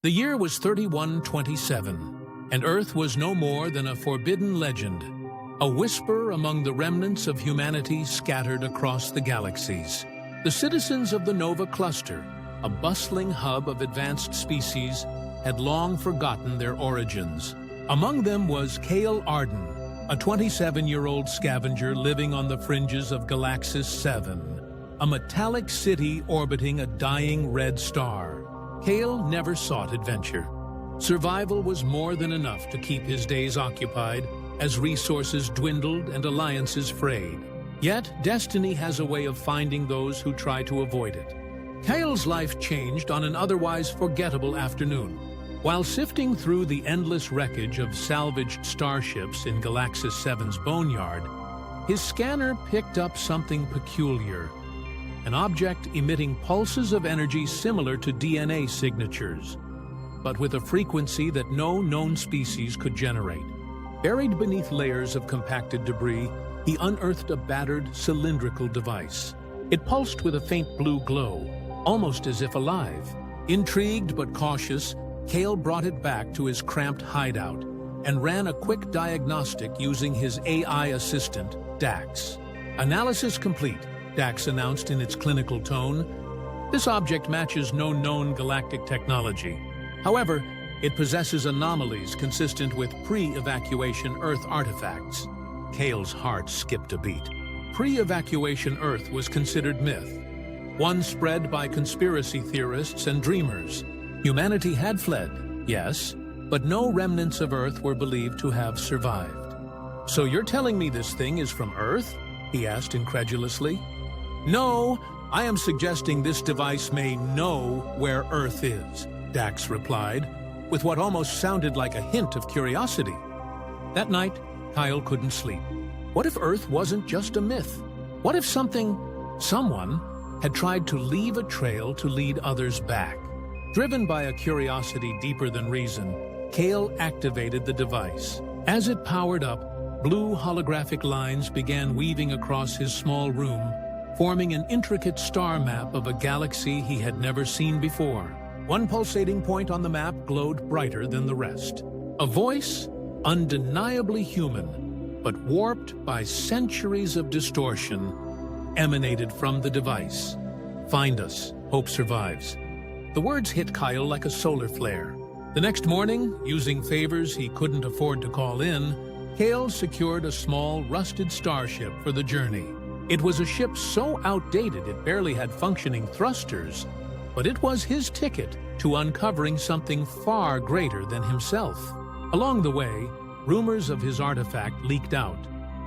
The year was 3127, and Earth was no more than a forbidden legend, a whisper among the remnants of humanity scattered across the galaxies. The citizens of the Nova Cluster, a bustling hub of advanced species, had long forgotten their origins. Among them was Kale Arden, a 27-year-old scavenger living on the fringes of Galaxis 7, a metallic city orbiting a dying red star. Kale never sought adventure. Survival was more than enough to keep his days occupied as resources dwindled and alliances frayed. Yet, destiny has a way of finding those who try to avoid it. Kale's life changed on an otherwise forgettable afternoon. While sifting through the endless wreckage of salvaged starships in Galaxis 7's boneyard, his scanner picked up something peculiar. An object emitting pulses of energy similar to DNA signatures, but with a frequency that no known species could generate. Buried beneath layers of compacted debris, he unearthed a battered, cylindrical device. It pulsed with a faint blue glow, almost as if alive. Intrigued but cautious, Kale brought it back to his cramped hideout and ran a quick diagnostic using his AI assistant, Dax. Analysis complete, Dax announced in its clinical tone. This object matches no known galactic technology. However, it possesses anomalies consistent with pre-evacuation Earth artifacts. Kale's heart skipped a beat. Pre-evacuation Earth was considered myth, one spread by conspiracy theorists and dreamers. Humanity had fled, yes, but no remnants of Earth were believed to have survived. "So you're telling me this thing is from Earth?" he asked incredulously. "No, I am suggesting this device may know where Earth is," Dax replied, with what almost sounded like a hint of curiosity. That night, Kyle couldn't sleep. What if Earth wasn't just a myth? What if someone, had tried to leave a trail to lead others back? Driven by a curiosity deeper than reason, Kale activated the device. As it powered up, blue holographic lines began weaving across his small room, forming an intricate star map of a galaxy he had never seen before. One pulsating point on the map glowed brighter than the rest. A voice, undeniably human, but warped by centuries of distortion, emanated from the device. "Find us. Hope survives." The words hit Kyle like a solar flare. The next morning, using favors he couldn't afford to call in, Kale secured a small, rusted starship for the journey. It was a ship so outdated it barely had functioning thrusters, but it was his ticket to uncovering something far greater than himself. Along the way, rumors of his artifact leaked out,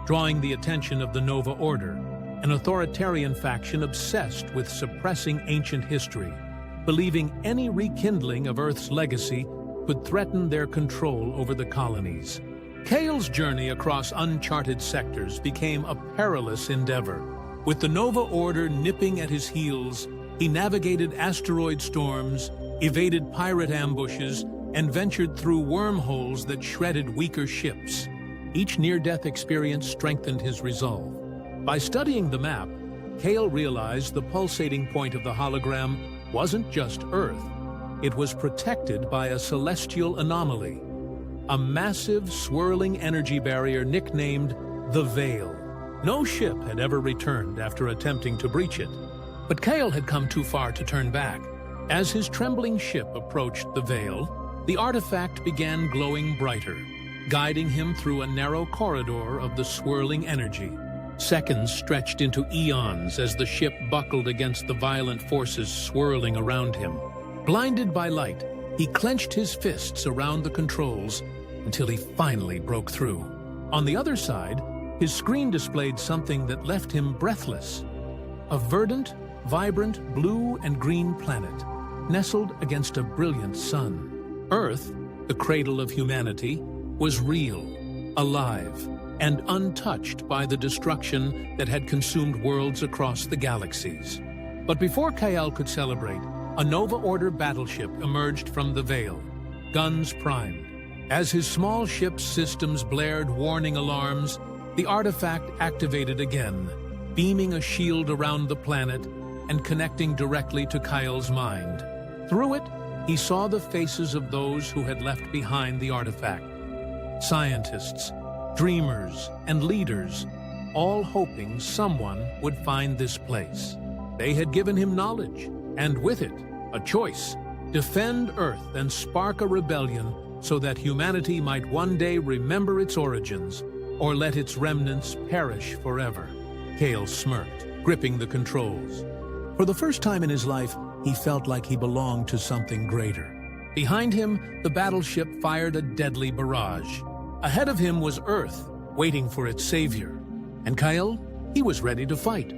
drawing the attention of the Nova Order, an authoritarian faction obsessed with suppressing ancient history, believing any rekindling of Earth's legacy could threaten their control over the colonies. Kale's journey across uncharted sectors became a perilous endeavor. With the Nova Order nipping at his heels, he navigated asteroid storms, evaded pirate ambushes, and ventured through wormholes that shredded weaker ships. Each near-death experience strengthened his resolve. By studying the map, Kale realized the pulsating point of the hologram wasn't just Earth. It was protected by a celestial anomaly, a massive, swirling energy barrier nicknamed the Veil. No ship had ever returned after attempting to breach it, but Kale had come too far to turn back. As his trembling ship approached the Veil, the artifact began glowing brighter, guiding him through a narrow corridor of the swirling energy. Seconds stretched into eons as the ship buckled against the violent forces swirling around him. Blinded by light, he clenched his fists around the controls until he finally broke through. On the other side, his screen displayed something that left him breathless. A verdant, vibrant blue and green planet, nestled against a brilliant sun. Earth, the cradle of humanity, was real, alive, and untouched by the destruction that had consumed worlds across the galaxies. But before Kyle could celebrate, a Nova Order battleship emerged from the Veil, guns primed. As his small ship's systems blared warning alarms, the artifact activated again, beaming a shield around the planet and connecting directly to Kyle's mind. Through it, he saw the faces of those who had left behind the artifact. Scientists, dreamers, and leaders, all hoping someone would find this place. They had given him knowledge, and with it, a choice: defend Earth and spark a rebellion so that humanity might one day remember its origins, or let its remnants perish forever. Kale smirked, gripping the controls. For the first time in his life, he felt like he belonged to something greater. Behind him, the battleship fired a deadly barrage. Ahead of him was Earth, waiting for its savior. And Kyle, he was ready to fight.